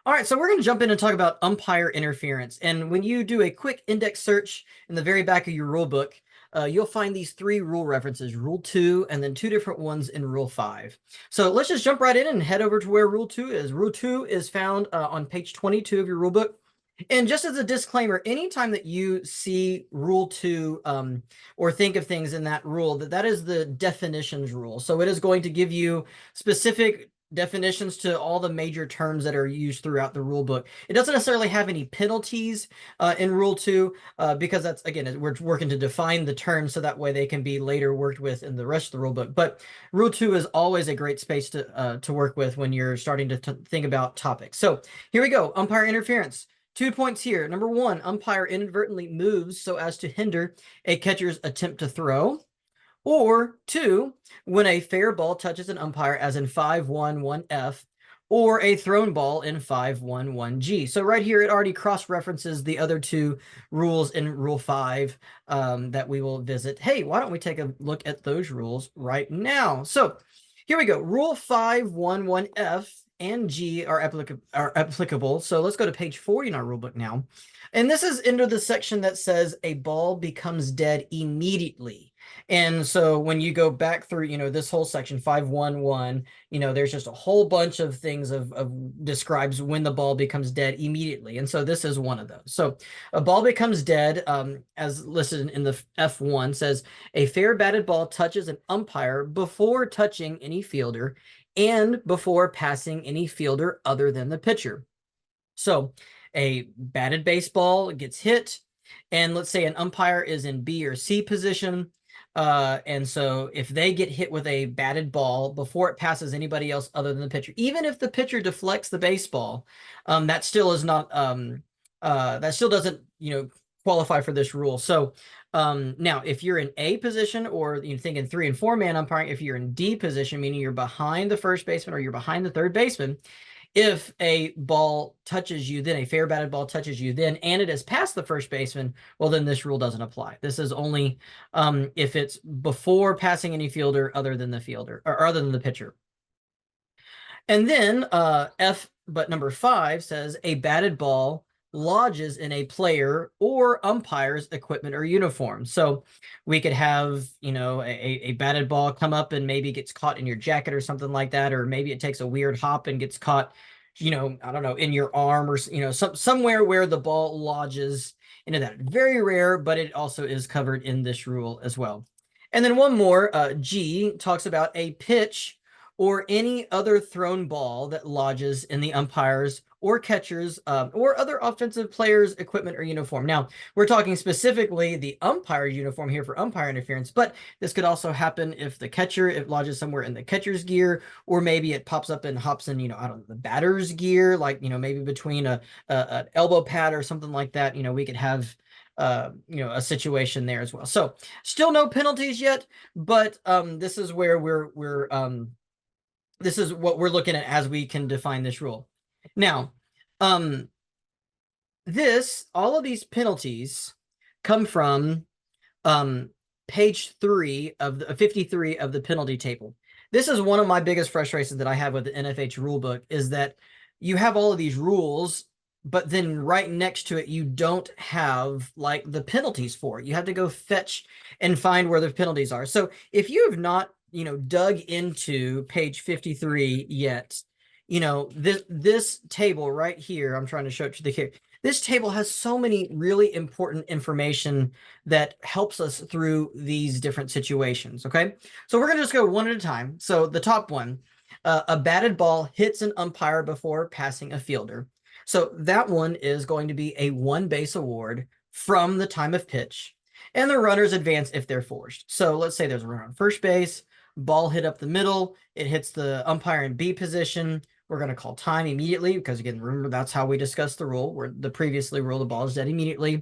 All right, so we're going to jump in and talk about umpire interference. And when you do a quick index search in the very back of your rule book, you'll find these three rule references, Rule 2, and then two different ones in Rule 5. So let's just jump right in and head over to where Rule 2 is. Rule 2 is found on page 22 of your rule book. And just as a disclaimer, anytime that you see Rule 2 or think of things in that rule, that is the definitions rule. So it is going to give you specific definitions to all the major terms that are used throughout the rule book. It doesn't necessarily have any penalties in Rule 2 because that's, again, we're working to define the terms so that way they can be later worked with in the rest of the rule book. But Rule 2 is always a great space to work with when you're starting to think about topics. So here we go, umpire interference. 2 points here. Number 1, umpire inadvertently moves so as to hinder a catcher's attempt to throw. Or 2, when a fair ball touches an umpire, as in 5-1-1F, or a thrown ball in 5-1-1G. So right here, it already cross-references the other two rules in Rule 5 that we will visit. Hey, why don't we take a look at those rules right now? So here we go. Rule 5-1-1F and G are applicable. So let's go to page 40 in our rule book now. And this is into the section that says a ball becomes dead immediately. And so when you go back through, this whole section 5-1-1, there's just a whole bunch of things of describes when the ball becomes dead immediately. And so this is one of those. So a ball becomes dead, as listed in the F1, says a fair batted ball touches an umpire before touching any fielder and before passing any fielder other than the pitcher. So a batted baseball gets hit, and let's say an umpire is in B or C position. And so if they get hit with a batted ball before it passes anybody else other than the pitcher, even if the pitcher deflects the baseball, that still is not, that still doesn't, qualify for this rule. So now if you're in A position, or you think in 3 and 4 man umpiring, if you're in D position, meaning you're behind the first baseman or you're behind the third baseman, if a ball touches you, then a fair batted ball touches you, then, and it has passed the first baseman, well, then this rule doesn't apply. This is only if it's before passing any fielder other than the fielder or other than the pitcher. And then but number 5 says a batted ball lodges in a player or umpire's equipment or uniform. So we could have, a batted ball come up and maybe gets caught in your jacket or something like that, or maybe it takes a weird hop and gets caught, I don't know, in your arm, or, somewhere where the ball lodges into that. Very rare, but it also is covered in this rule as well. And then one more, G, talks about a pitch or any other thrown ball that lodges in the umpire's or catcher's or other offensive players' equipment or uniform. Now, we're talking specifically the umpire uniform here for umpire interference, but this could also happen if the catcher, it lodges somewhere in the catcher's gear, or maybe it pops up and hops in, I don't know, the batter's gear, like, maybe between an elbow pad or something like that. We could have a situation there as well. So still no penalties yet, but this is where this is what we're looking at as we can define this rule. Now, all of these penalties come from page 3 of the 53 of the penalty table. This is one of my biggest frustrations that I have with the NFH rulebook, is that you have all of these rules, but then right next to it, you don't have like the penalties for it. You have to go fetch and find where the penalties are. So if you have not, dug into page 53 yet, this table right here, I'm trying to show it to the kid. This table has so many really important information that helps us through these different situations, okay? So we're going to just go one at a time. So the top one, a batted ball hits an umpire before passing a fielder. So that one is going to be a 1 base award from the time of pitch, and the runners advance if they're forced. So let's say there's a runner on first base, ball hit up the middle, it hits the umpire in B position. We're going to call time immediately because, again, remember, that's how we discussed the rule, where the previously rule, the ball is dead immediately.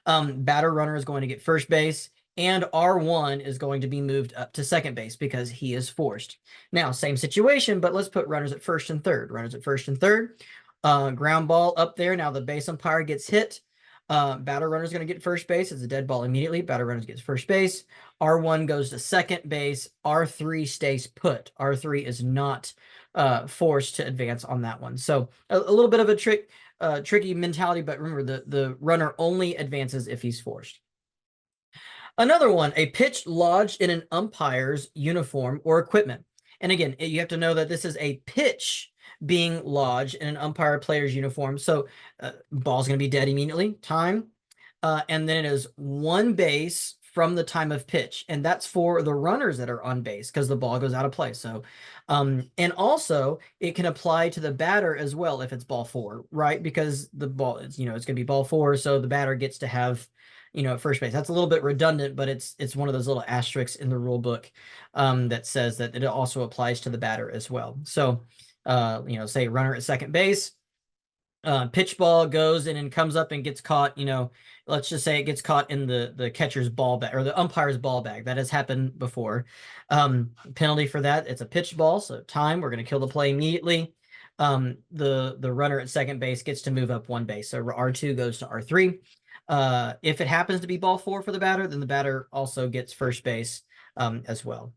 Batter runner is going to get first base, and R1 is going to be moved up to second base because he is forced. Now, same situation, but let's put runners at first and third. Runners at first and third. Ground ball up there. Now the base umpire gets hit. Batter runner is going to get first base. It's a dead ball immediately. Batter runner gets first base. R1 goes to second base. R3 stays put. R3 is not forced to advance on that one. So a little bit of a tricky mentality, but remember the runner only advances if he's forced. Another one, a pitch lodged in an umpire's uniform or equipment. And again, you have to know that this is a pitch being lodged in an umpire player's uniform. So ball's going to be dead immediately, time. And then it is one base from the time of pitch. And that's for the runners that are on base because the ball goes out of play. So, and also it can apply to the batter as well if it's ball four, right? Because the ball is, it's going to be ball four. So the batter gets to have, first base. That's a little bit redundant, but it's one of those little asterisks in the rule book that says that it also applies to the batter as well. So, say runner at second base, pitch ball goes in and comes up and gets caught, let's just say it gets caught in the catcher's ball bag or the umpire's ball bag. That has happened before. Penalty for that, it's a pitch ball, so time, we're going to kill the play immediately. The runner at second base gets to move up one base. So R2 goes to R3. If it happens to be ball four for the batter, then the batter also gets first base as well.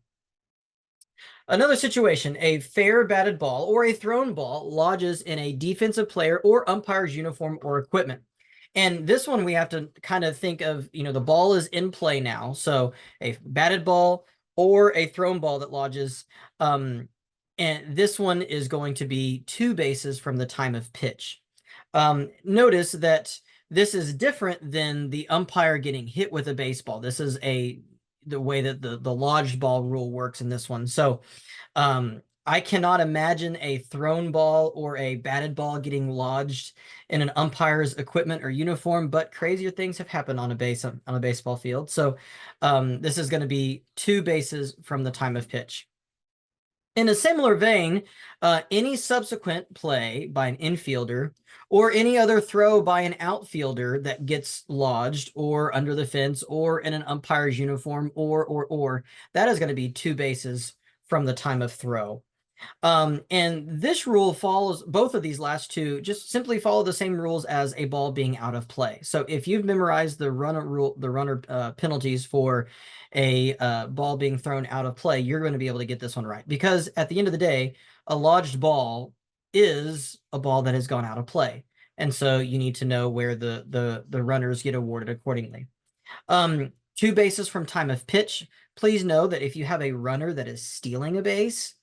Another situation, a fair batted ball or a thrown ball lodges in a defensive player or umpire's uniform or equipment. And this one we have to kind of think of, the ball is in play now. So a batted ball or a thrown ball that lodges. And this one is going to be two bases from the time of pitch. Notice that this is different than the umpire getting hit with a baseball. This is the way that the lodged ball rule works in this one. So I cannot imagine a thrown ball or a batted ball getting lodged in an umpire's equipment or uniform, but crazier things have happened on a baseball field. So this is going to be two bases from the time of pitch. In a similar vein, any subsequent play by an infielder or any other throw by an outfielder that gets lodged or under the fence or in an umpire's uniform or that is going to be two bases from the time of throw. And this rule follows both of these last two, just simply follow the same rules as a ball being out of play. So if you've memorized the runner penalties for a ball being thrown out of play, you're going to be able to get this one right. Because at the end of the day, a lodged ball is a ball that has gone out of play. And so you need to know where the runners get awarded accordingly. Two bases from time of pitch. Please know that if you have a runner that is stealing a base,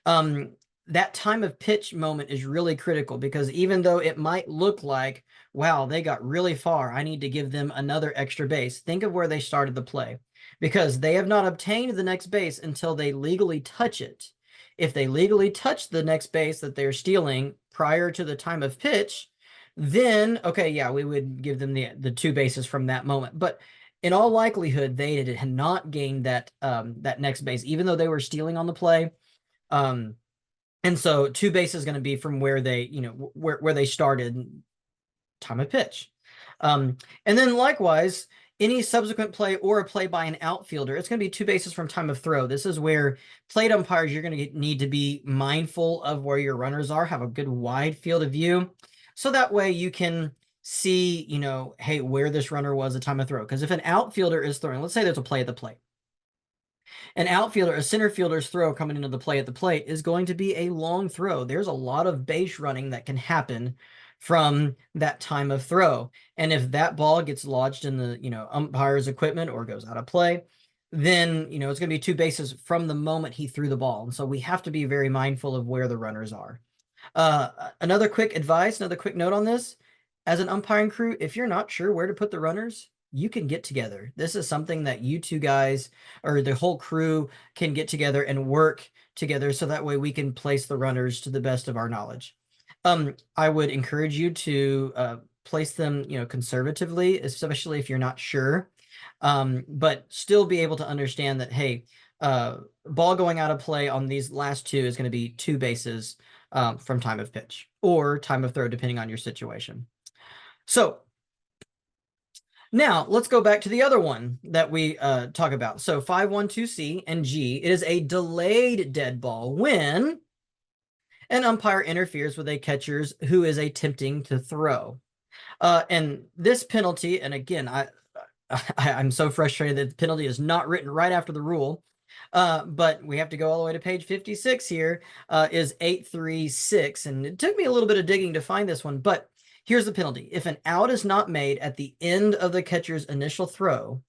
that time of pitch moment is really critical because even though it might look like, wow, they got really far, I need to give them another extra base. Think of where they started the play because they have not obtained the next base until they legally touch it. If they legally touch the next base that they're stealing prior to the time of pitch, then, okay, yeah, we would give them the two bases from that moment. But in all likelihood, they had not gained that next base, even though they were stealing on the play. And so two bases is going to be from where they, where they started time of pitch. And then likewise, any subsequent play or a play by an outfielder, it's going to be two bases from time of throw. This is where plate umpires, you're going to need to be mindful of where your runners are, have a good wide field of view. So that way you can see, hey, where this runner was at time of throw. Because if an outfielder is throwing, let's say there's a play at the plate. An outfielder, a center fielder's throw coming into the play at the plate is going to be a long throw. There's a lot of base running that can happen from that time of throw. And if that ball gets lodged in the, umpire's equipment or goes out of play, then, it's going to be two bases from the moment he threw the ball. And so we have to be very mindful of where the runners are. Another quick note on this. As an umpiring crew, if you're not sure where to put the runners, you can get together. This is something that you two guys or the whole crew can get together and work together so that way we can place the runners to the best of our knowledge. I would encourage you to place them, conservatively, especially if you're not sure, but still be able to understand that, hey, ball going out of play on these last two is going to be two bases from time of pitch or time of throw, depending on your situation. So now let's go back to the other one that we talk about. So 512C and G, it is a delayed dead ball when an umpire interferes with a catcher's who is attempting to throw. And this penalty, and again, I'm so frustrated that the penalty is not written right after the rule, but we have to go all the way to page 56 here, is 836. And it took me a little bit of digging to find this one, but here's the penalty. If an out is not made at the end of the catcher's initial throw,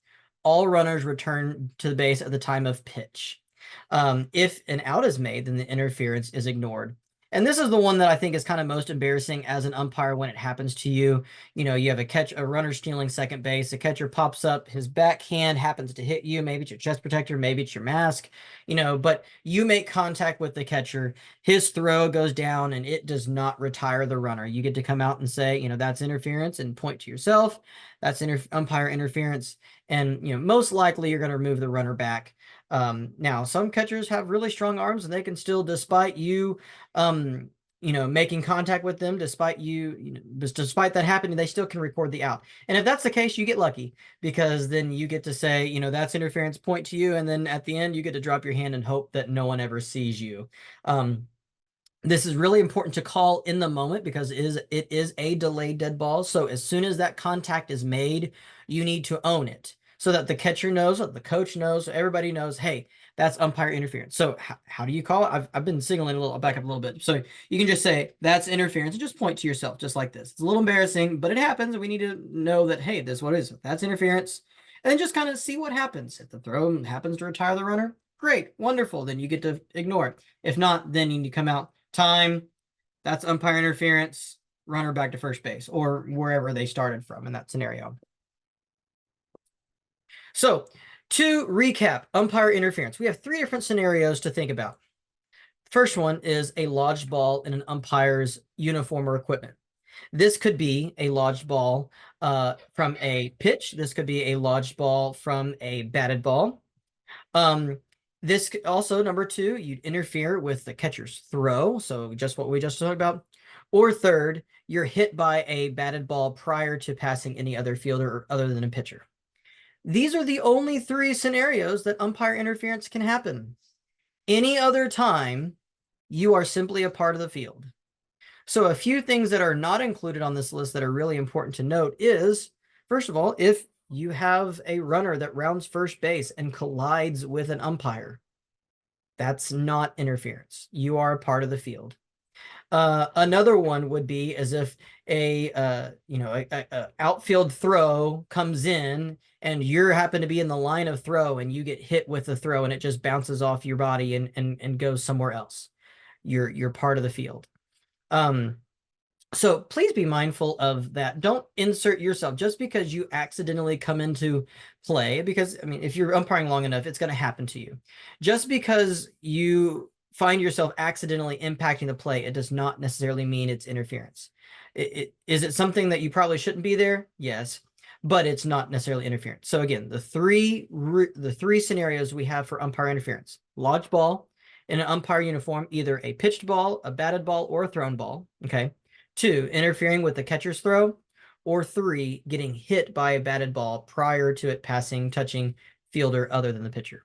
all runners return to the base at the time of pitch. If an out is made, then the interference is ignored. And this is the one that I think is kind of most embarrassing as an umpire when it happens to you. You know, you have a runner stealing second base, the catcher pops up, his backhand happens to hit you, maybe it's your chest protector, maybe it's your mask, you know, but you make contact with the catcher, his throw goes down and it does not retire the runner. You get to come out and say, you know, that's interference and point to yourself. That's umpire interference. And, you know, most likely you're going to remove the runner back. Now, some catchers have really strong arms and they can still, despite you, you know, making contact with them, despite despite that happening, they still can record the out. And if that's the case, you get lucky because then you get to say, you know, that's interference, point to you. And then at the end, you get to drop your hand and hope that no one ever sees you. This is really important to call in the moment because it is a delayed dead ball. So as soon as that contact is made, you need to own it so that the catcher knows, so the coach knows, so everybody knows, hey, that's umpire interference. So how do you call it? I've been signaling a little, I'll back up a little bit. So you can just say that's interference and just point to yourself just like this. It's a little embarrassing, but it happens. We need to know that, hey, this is what it is. That's interference. And then just kind of see what happens. If the throw happens to retire the runner, great, wonderful. Then you get to ignore it. If not, then you need to come out. Time, that's umpire interference, runner back to first base, or wherever they started from in that scenario. So to recap, umpire interference, we have three different scenarios to think about. First one is a lodged ball in an umpire's uniform or equipment. This could be a lodged ball from a pitch. This could be a lodged ball from a batted ball. This could also, number two, you'd interfere with the catcher's throw. So just what we just talked about. Or third, you're hit by a batted ball prior to passing any other fielder other than a pitcher. These are the only three scenarios that umpire interference can happen. Any other time, you are simply a part of the field. So a few things that are not included on this list that are really important to note is, first of all, if you have a runner that rounds first base and collides with an umpire, that's not interference. You are a part of the field. Another one would be as if a outfield throw comes in and you happen to be in the line of throw and you get hit with the throw and it just bounces off your body and goes somewhere else. You're part of the field. So please be mindful of that. Don't insert yourself just because you accidentally come into play, because I mean, if you're umpiring long enough, it's going to happen to you. Just because you find yourself accidentally impacting the play, it does not necessarily mean it's interference. Is it something that you probably shouldn't be there? Yes, but it's not necessarily interference. So again, the three scenarios we have for umpire interference: lodged ball in an umpire uniform, either a pitched ball, a batted ball, or a thrown ball. Okay. Two, interfering with the catcher's throw. Or three, getting hit by a batted ball prior to it touching fielder other than the pitcher.